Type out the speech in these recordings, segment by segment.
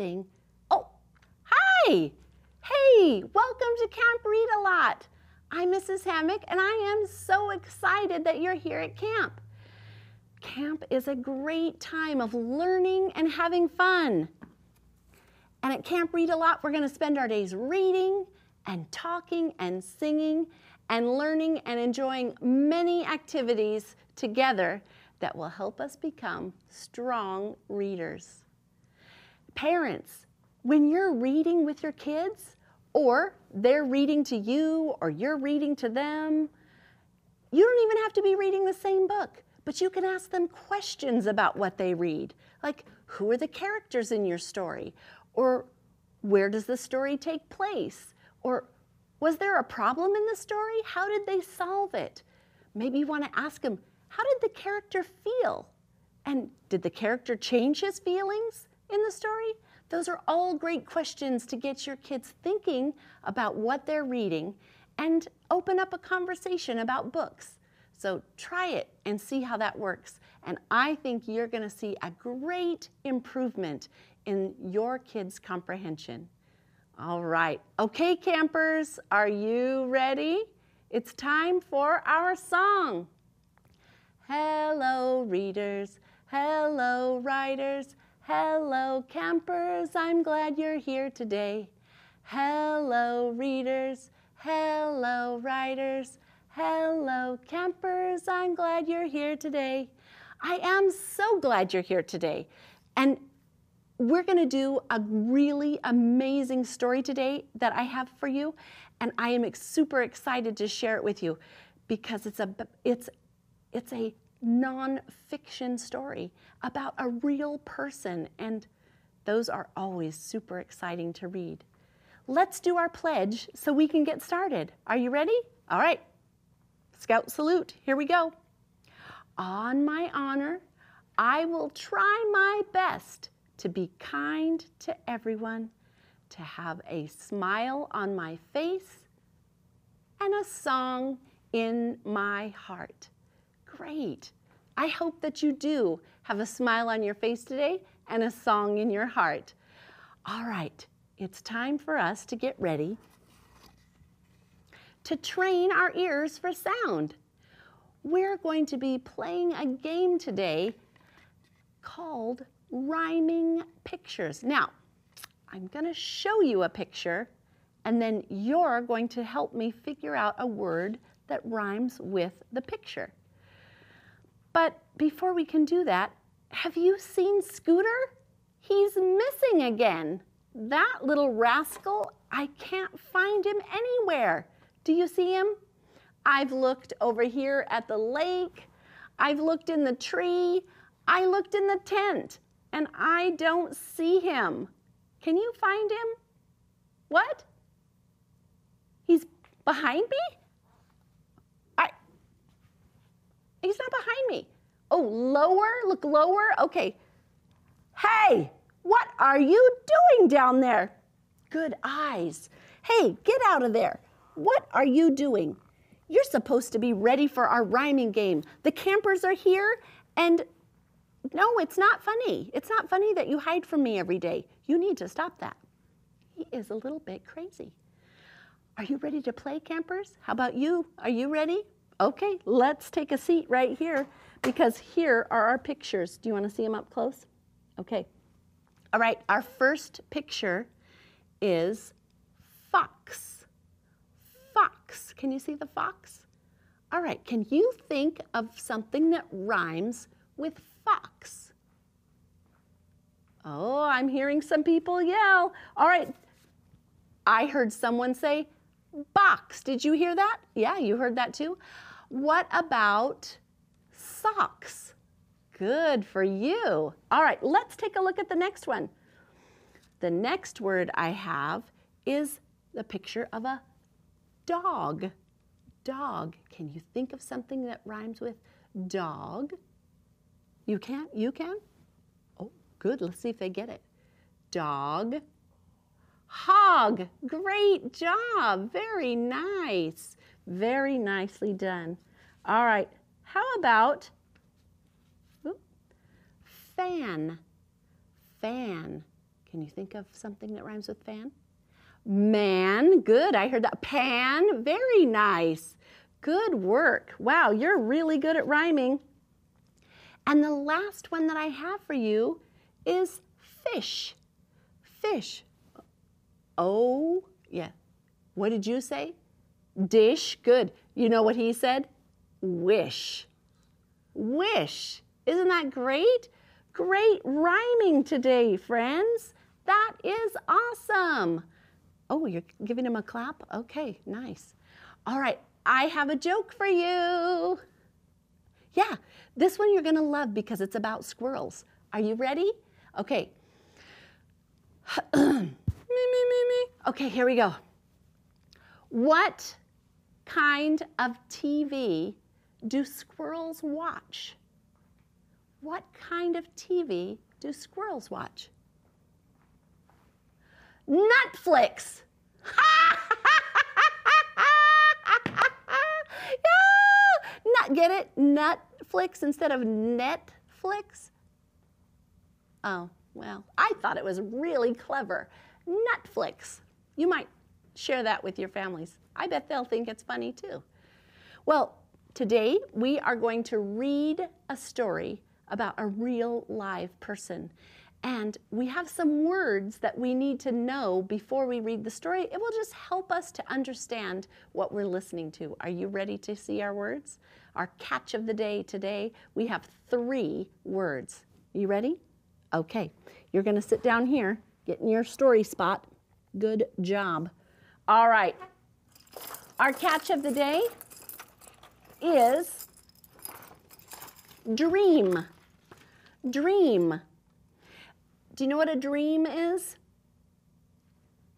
thing. Oh, hi! Hey, welcome to Camp Read A Lot. I'm Mrs. Hammock, and I am so excited that you're here at camp. Camp is a great time of learning and having fun. And at Camp Read A Lot, we're going to spend our days reading and talking and singing and learning and enjoying many activities together that will help us become strong readers. Parents, when you're reading with your kids, or they're reading to you, or you're reading to them, you don't even have to be reading the same book, but you can ask them questions about what they read, like who are the characters in your story, or where does the story take place, or was there a problem in the story? How did they solve it? Maybe you want to ask them, how did the character feel? And did the character change his feelings in the story? Those are all great questions to get your kids thinking about what they're reading and open up a conversation about books. So try it and see how that works. And I think you're going to see a great improvement in your kids' comprehension. All right. Okay, campers, are you ready? It's time for our song. Hello, readers. Hello, writers. Hello, campers. I'm glad you're here today. Hello, readers. Hello, writers. Hello, campers. I'm glad you're here today. I am so glad you're here today. And we're going to do a really amazing story today that I have for you, and I am super excited to share it with you because it's a non-fiction story about a real person, and those are always super exciting to read. Let's do our pledge so we can get started. Are you ready? All right. Scout salute. Here we go. On my honor, I will try my best to be kind to everyone, to have a smile on my face, and a song in my heart. Great. I hope that you do have a smile on your face today and a song in your heart. All right, it's time for us to get ready to train our ears for sound. We're going to be playing a game today called Rhyming Pictures. Now, I'm going to show you a picture, and then you're going to help me figure out a word that rhymes with the picture. But before we can do that, have you seen Scooter? He's missing again. That little rascal, I can't find him anywhere. Do you see him? I've looked over here at the lake. I've looked in the tree. I looked in the tent, and I don't see him. Can you find him? What? He's behind me? He's not behind me. Oh, lower? Look lower? Okay. Hey, what are you doing down there? Good eyes. Hey, get out of there. What are you doing? You're supposed to be ready for our rhyming game. The campers are here, and no, it's not funny. It's not funny that you hide from me every day. You need to stop that. He is a little bit crazy. Are you ready to play, campers? How about you? Are you ready? Okay, let's take a seat right here because here are our pictures. Do you want to see them up close? Okay. All right, our first picture is fox. Fox. Can you see the fox? All right, can you think of something that rhymes with fox? Oh, I'm hearing some people yell. All right, I heard someone say box. Did you hear that? Yeah, you heard that too. What about socks? Good for you. All right, let's take a look at the next one. The next word I have is the picture of a dog. Dog. Can you think of something that rhymes with dog? You can? You can? Oh, good. Let's see if they get it. Dog. Hog. Great job. Very nice. Very nicely done. All right. How about fan? Fan. Can you think of something that rhymes with fan? Man, good, I heard that. Pan, very nice. Good work. Wow, you're really good at rhyming. And the last one that I have for you is fish. Fish. Oh, yeah. What did you say? Dish, good. You know what he said? Wish. Wish. Isn't that great? Great rhyming today, friends. That is awesome. Oh, you're giving him a clap? Okay, nice. All right, I have a joke for you. Yeah, this one you're gonna love because it's about squirrels. Are you ready? Okay. Me. Okay, here we go. What kind of TV do squirrels watch? What kind of TV do squirrels watch? Netflix. Yeah. Get it? Netflix instead of Netflix? Oh, well, I thought it was really clever. Netflix. You might share that with your families. I bet they'll think it's funny too. Well, today we are going to read a story about a real live person. And we have some words that we need to know before we read the story. It will just help us to understand what we're listening to. Are you ready to see our words? Our catch of the day today, we have 3 words. You ready? Okay, you're gonna sit down here, get in your story spot. Good job. All right, our catch of the day is dream. Dream. Do you know what a dream is?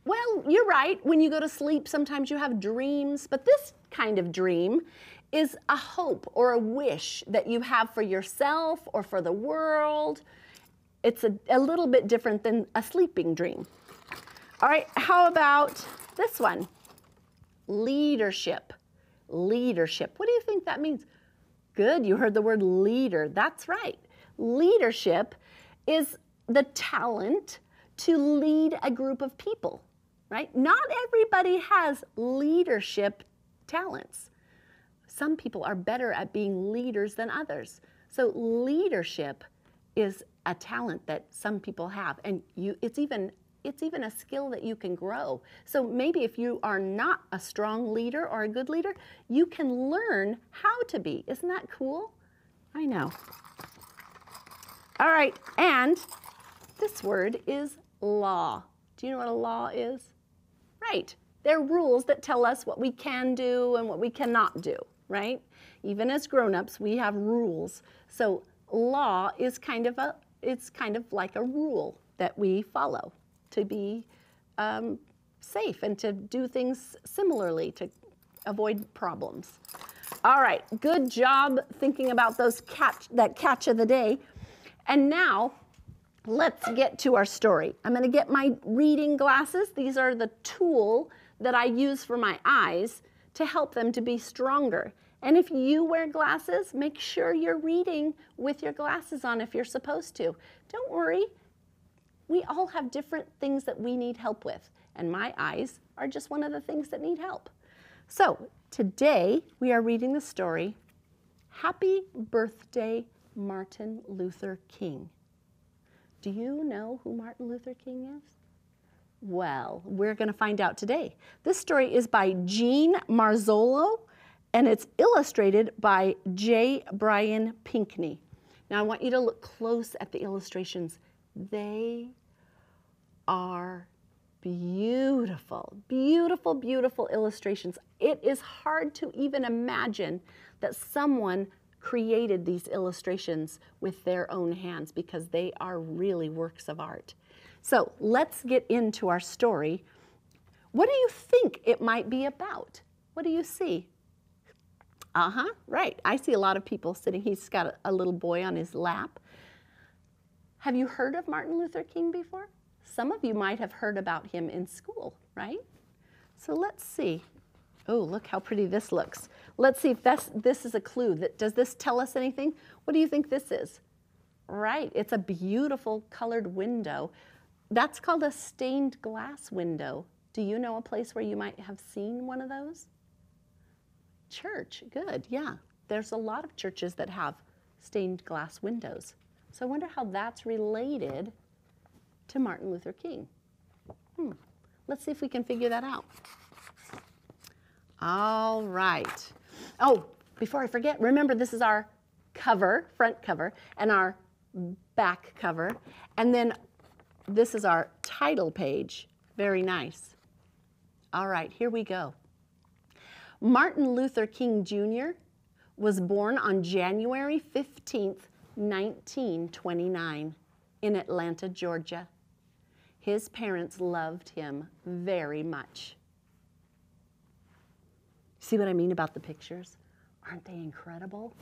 Well, you're right. When you go to sleep, sometimes you have dreams, but this kind of dream is a hope or a wish that you have for yourself or for the world. It's a little bit different than a sleeping dream. All right, how about this one? Leadership. Leadership. What do you think that means? Good, you heard the word leader. That's right. Leadership is the talent to lead a group of people, right? Not everybody has leadership talents. Some people are better at being leaders than others. So leadership is a talent that some people have, and it's even a skill that you can grow. So maybe if you are not a strong leader or a good leader, you can learn how to be. Isn't that cool? I know. All right, and this word is law. Do you know what a law is? Right. They're rules that tell us what we can do and what we cannot do, right? Even as grown-ups, we have rules. So law is it's kind of like a rule that we follow to be safe and to do things similarly to avoid problems. All right, good job thinking about that catch of the day. And now, let's get to our story. I'm going to get my reading glasses. These are the tool that I use for my eyes to help them to be stronger. And if you wear glasses, make sure you're reading with your glasses on if you're supposed to. Don't worry. We all have different things that we need help with, and my eyes are just one of the things that need help. So today we are reading the story, Happy Birthday, Martin Luther King. Do you know who Martin Luther King is? Well, we're going to find out today. This story is by Jean Marzolo, and it's illustrated by J. Brian Pinkney. Now I want you to look close at the illustrations. They are beautiful, beautiful, beautiful illustrations. It is hard to even imagine that someone created these illustrations with their own hands because they are really works of art. So let's get into our story. What do you think it might be about? What do you see? Right. I see a lot of people sitting. He's got a little boy on his lap. Have you heard of Martin Luther King before? Some of you might have heard about him in school, right? So let's see. Oh, look how pretty this looks. Let's see if this is a clue. Does this tell us anything? What do you think this is? Right, it's a beautiful colored window. That's called a stained glass window. Do you know a place where you might have seen one of those? Church, good, yeah. There's a lot of churches that have stained glass windows. So I wonder how that's related to Martin Luther King. Let's see if we can figure that out. All right. Oh, before I forget, remember this is our cover, front cover, and our back cover. And then this is our title page. Very nice. All right, here we go. Martin Luther King Jr. was born on January 15th, 1929 in Atlanta, Georgia. His parents loved him very much. See what I mean about the pictures? Aren't they incredible?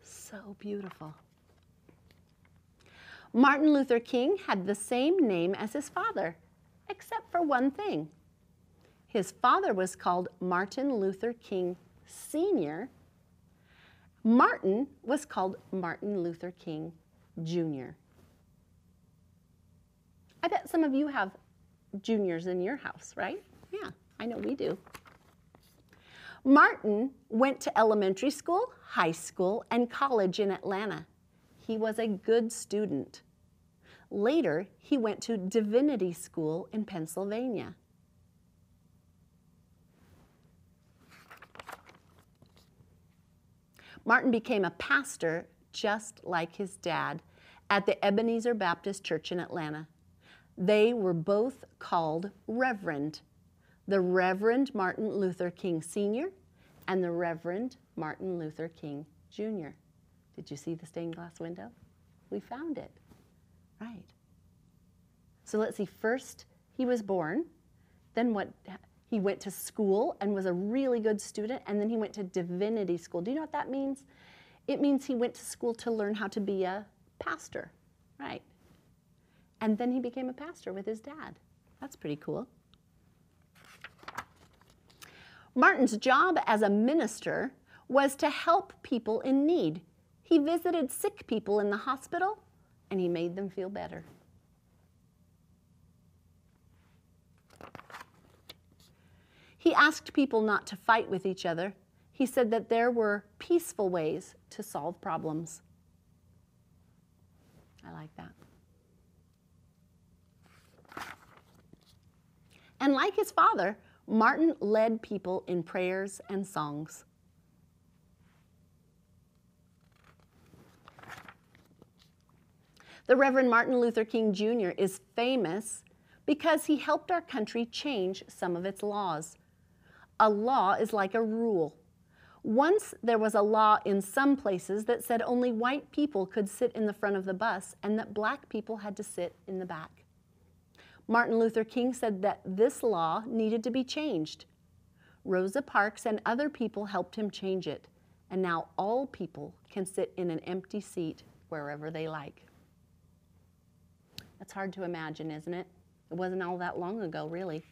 So beautiful. Martin Luther King had the same name as his father, except for one thing. His father was called Martin Luther King Sr. Martin was called Martin Luther King Jr. I bet some of you have juniors in your house, right? Yeah, I know we do. Martin went to elementary school, high school, and college in Atlanta. He was a good student. Later, he went to divinity school in Pennsylvania. Martin became a pastor just like his dad at the Ebenezer Baptist Church in Atlanta. They were both called Reverend. The Reverend Martin Luther King Sr. and the Reverend Martin Luther King Jr. Did you see the stained glass window? We found it. Right. So let's see, first he was born, then he went to school and was a really good student, and then he went to divinity school. Do you know what that means? It means he went to school to learn how to be a pastor, right? And then he became a pastor with his dad. That's pretty cool. Martin's job as a minister was to help people in need. He visited sick people in the hospital, and he made them feel better. He asked people not to fight with each other. He said that there were peaceful ways to solve problems. I like that. And like his father, Martin led people in prayers and songs. The Reverend Martin Luther King Jr. is famous because he helped our country change some of its laws. A law is like a rule. Once there was a law in some places that said only white people could sit in the front of the bus and that black people had to sit in the back. Martin Luther King said that this law needed to be changed. Rosa Parks and other people helped him change it, and now all people can sit in an empty seat wherever they like. That's hard to imagine, isn't it? It wasn't all that long ago, really.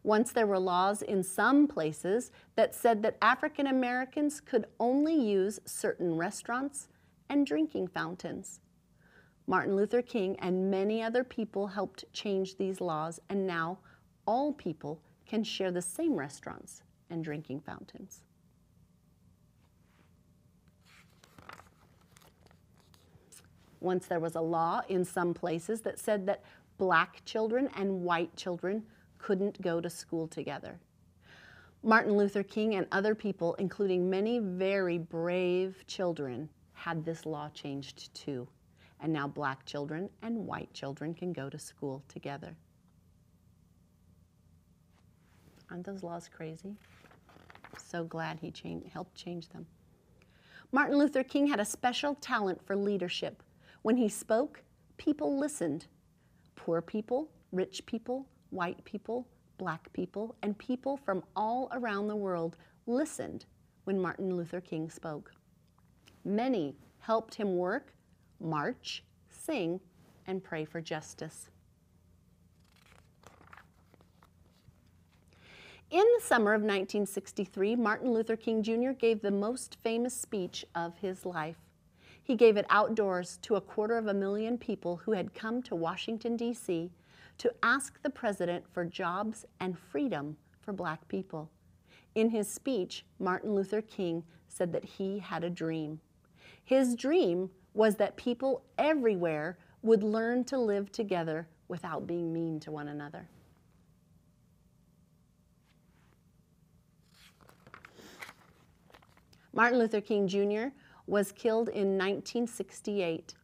Once there were laws in some places that said that African Americans could only use certain restaurants and drinking fountains. Martin Luther King and many other people helped change these laws, and now all people can share the same restaurants and drinking fountains. Once there was a law in some places that said that black children and white children couldn't go to school together. Martin Luther King and other people, including many very brave children, had this law changed too. And now black children and white children can go to school together. Aren't those laws crazy? So glad he helped change them. Martin Luther King had a special talent for leadership. When he spoke, people listened. Poor people, rich people, white people, black people, and people from all around the world listened when Martin Luther King spoke. Many helped him work, march, sing, and pray for justice. In the summer of 1963, Martin Luther King Jr. gave the most famous speech of his life. He gave it outdoors to 250,000 people who had come to Washington, D.C. to ask the president for jobs and freedom for Black people. In his speech, Martin Luther King said that he had a dream. His dream was that people everywhere would learn to live together without being mean to one another. Martin Luther King Jr. was killed in 1968.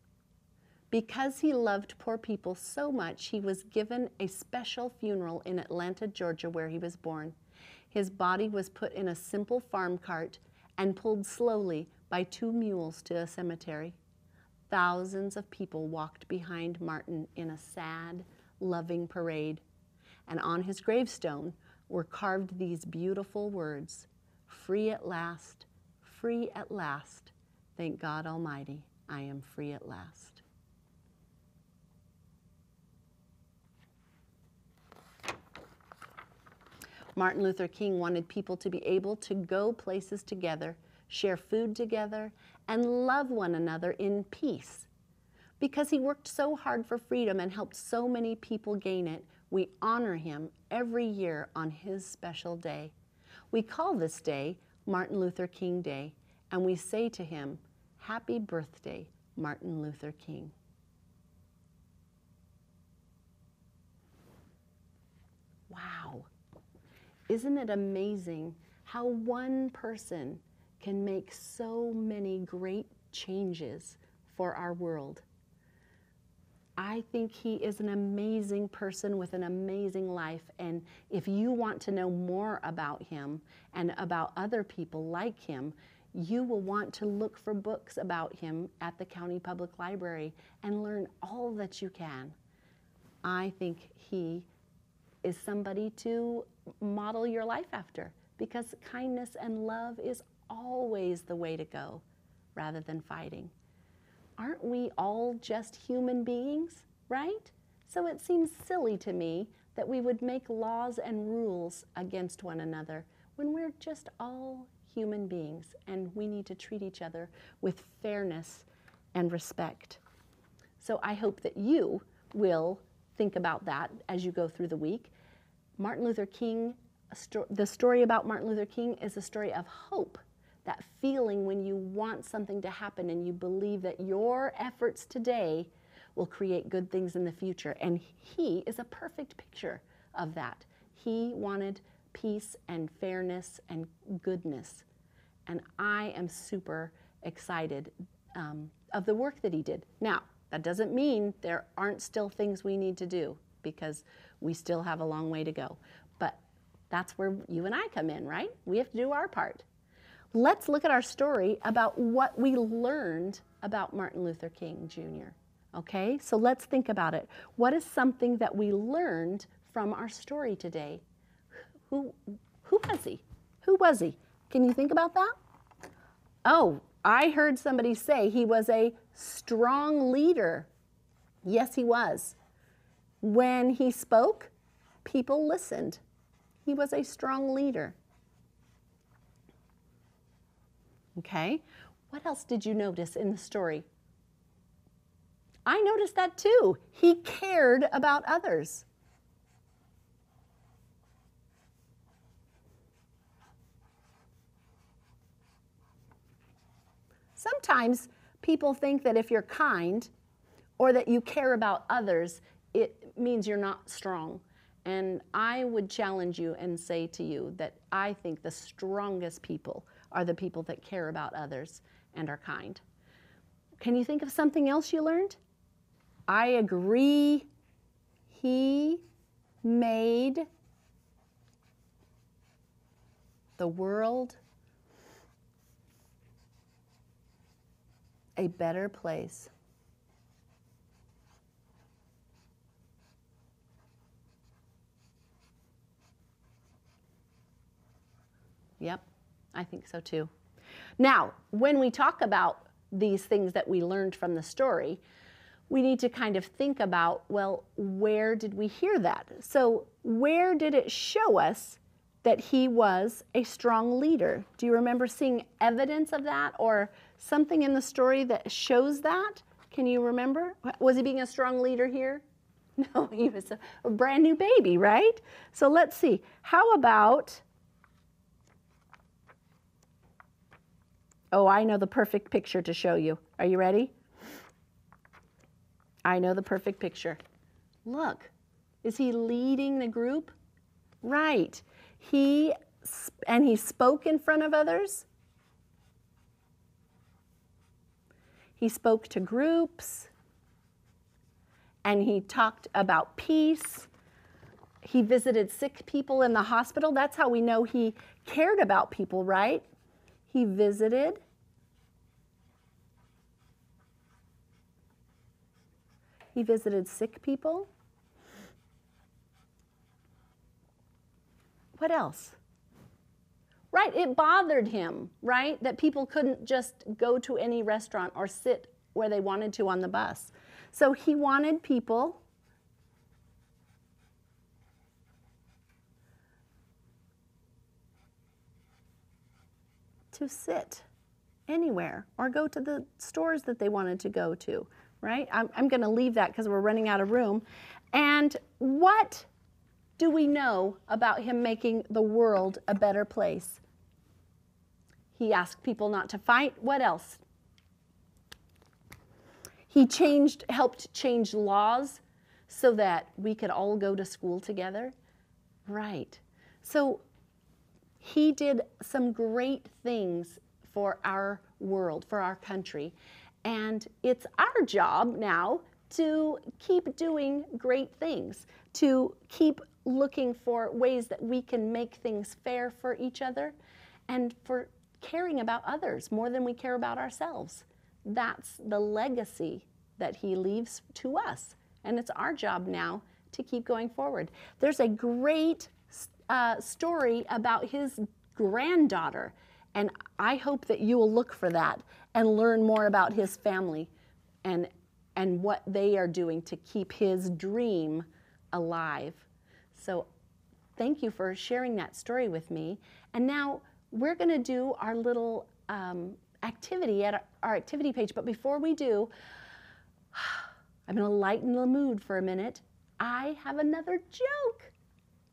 Because he loved poor people so much, he was given a special funeral in Atlanta, Georgia, where he was born. His body was put in a simple farm cart and pulled slowly by 2 mules to a cemetery. Thousands of people walked behind Martin in a sad, loving parade. And on his gravestone were carved these beautiful words, "Free at last, free at last. Thank God Almighty, I am free at last." Martin Luther King wanted people to be able to go places together, share food together, and love one another in peace. Because he worked so hard for freedom and helped so many people gain it, we honor him every year on his special day. We call this day Martin Luther King Day, and we say to him, "Happy birthday, Martin Luther King." Wow. Isn't it amazing how one person can make so many great changes for our world? I think he is an amazing person with an amazing life, and if you want to know more about him and about other people like him, you will want to look for books about him at the County Public Library and learn all that you can. I think he is somebody to model your life after, because kindness and love is always the way to go rather than fighting. Aren't we all just human beings, right? So it seems silly to me that we would make laws and rules against one another when we're just all human beings and we need to treat each other with fairness and respect. So I hope that you will think about that as you go through the week. Martin Luther King, the story about Martin Luther King is a story of hope. That feeling when you want something to happen and you believe that your efforts today will create good things in the future. And he is a perfect picture of that. He wanted peace and fairness and goodness. And I am super excited of the work that he did. Now, that doesn't mean there aren't still things we need to do, because we still have a long way to go. But that's where you and I come in, right? We have to do our part. Let's look at our story about what we learned about Martin Luther King Jr. Okay, so let's think about it. What is something that we learned from our story today? Who was he? Who was he? Can you think about that? Oh, I heard somebody say he was a strong leader. Yes, he was. When he spoke, people listened. He was a strong leader. Okay, what else did you notice in the story? I noticed that too. He cared about others. Sometimes people think that if you're kind or that you care about others, it means you're not strong. And I would challenge you and say to you that I think the strongest people are the people that care about others and are kind. Can you think of something else you learned? I agree. He made the world a better place. Yep, I think so too. Now, when we talk about these things that we learned from the story, we need to kind of think about, well, where did we hear that? So where did it show us that he was a strong leader. Do you remember seeing evidence of that or something in the story that shows that? Can you remember? Was he being a strong leader here? No, he was a brand new baby, right? So let's see. How about, oh, I know the perfect picture to show you. Are you ready? I know the perfect picture. Look, is he leading the group? Right. He spoke in front of others. He spoke to groups. And he talked about peace. He visited sick people in the hospital. That's how we know he cared about people, right? He visited. He visited sick people. What else? Right, it bothered him, right? That people couldn't just go to any restaurant or sit where they wanted to on the bus. So he wanted people to sit anywhere or go to the stores that they wanted to go to, right? I'm going to leave that because we're running out of room. And what do we know about him making the world a better place? He asked people not to fight. What else? He helped change laws so that we could all go to school together. Right. So he did some great things for our world, for our country. And it's our job now to keep doing great things, to keep looking for ways that we can make things fair for each other and for caring about others more than we care about ourselves. That's the legacy that he leaves to us. And it's our job now to keep going forward. There's a great story about his granddaughter. And I hope that you will look for that and learn more about his family and what they are doing to keep his dream alive. So thank you for sharing that story with me. And now we're going to do our little activity at our activity page. But before we do, I'm going to lighten the mood for a minute. I have another joke.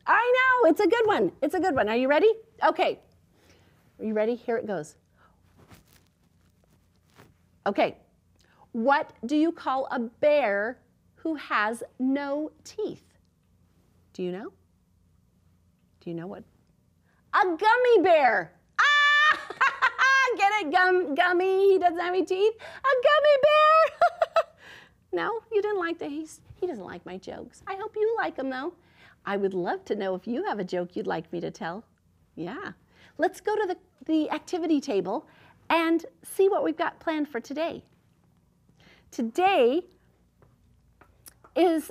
I know, it's a good one. It's a good one. Are you ready? Okay. Are you ready? Here it goes. Okay. What do you call a bear who has no teeth? Do you know? Do you know what? A gummy bear. Ah! Get it? Gummy. He doesn't have any teeth. A gummy bear. No, you didn't like that. He doesn't like my jokes. I hope you like them, though. I would love to know if you have a joke you'd like me to tell. Yeah. Let's go to the activity table and see what we've got planned for today. Today is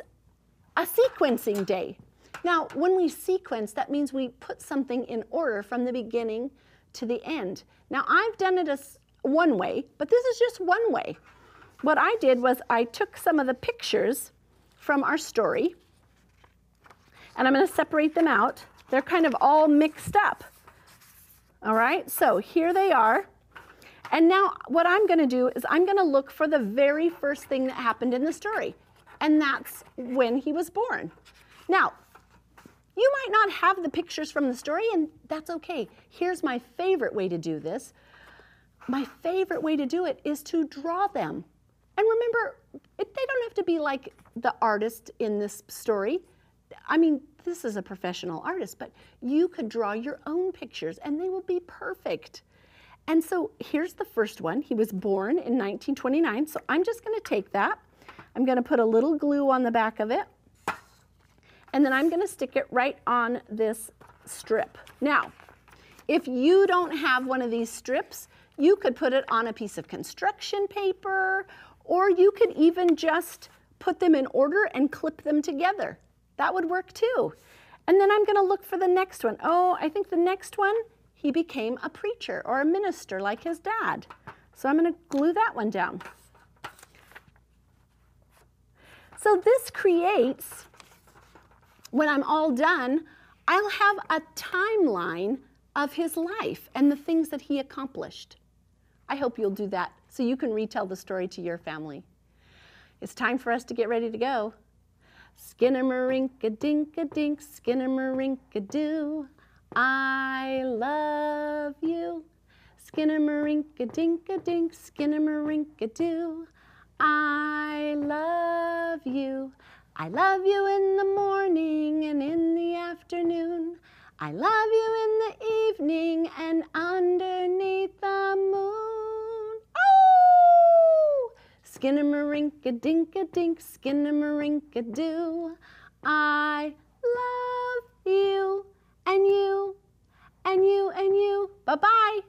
a sequencing day. Now, when we sequence, that means we put something in order from the beginning to the end. Now, I've done it one way, but this is just one way. What I did was I took some of the pictures from our story, and I'm going to separate them out. They're kind of all mixed up. All right, so here they are. And now what I'm going to do is I'm going to look for the very first thing that happened in the story, and that's when he was born. Now, you might not have the pictures from the story, and that's okay. Here's my favorite way to do this. My favorite way to do it is to draw them. And remember, they don't have to be like the artist in this story. I mean, this is a professional artist, but you could draw your own pictures, and they will be perfect. And so here's the first one. He was born in 1929, so I'm just going to take that. I'm going to put a little glue on the back of it. And then I'm going to stick it right on this strip. Now, if you don't have one of these strips, you could put it on a piece of construction paper, or you could even just put them in order and clip them together. That would work too. And then I'm going to look for the next one. Oh, I think the next one, he became a preacher or a minister like his dad. So I'm going to glue that one down. So this creates, when I'm all done, I'll have a timeline of his life and the things that he accomplished. I hope you'll do that so you can retell the story to your family. It's time for us to get ready to go. Skinnamarink-a-dink-a-dink, skinnamarink-a-doo. I love you. Skinnamarink-a-dink-a-dink, skinnamarink-a-doo. I love you. I love you in the morning and in the afternoon. I love you in the evening and underneath the moon. Oh! Skinnamarink-a-dink-a-dink, skinnamarink-a-doo. I love you and you and you and you. Bye-bye.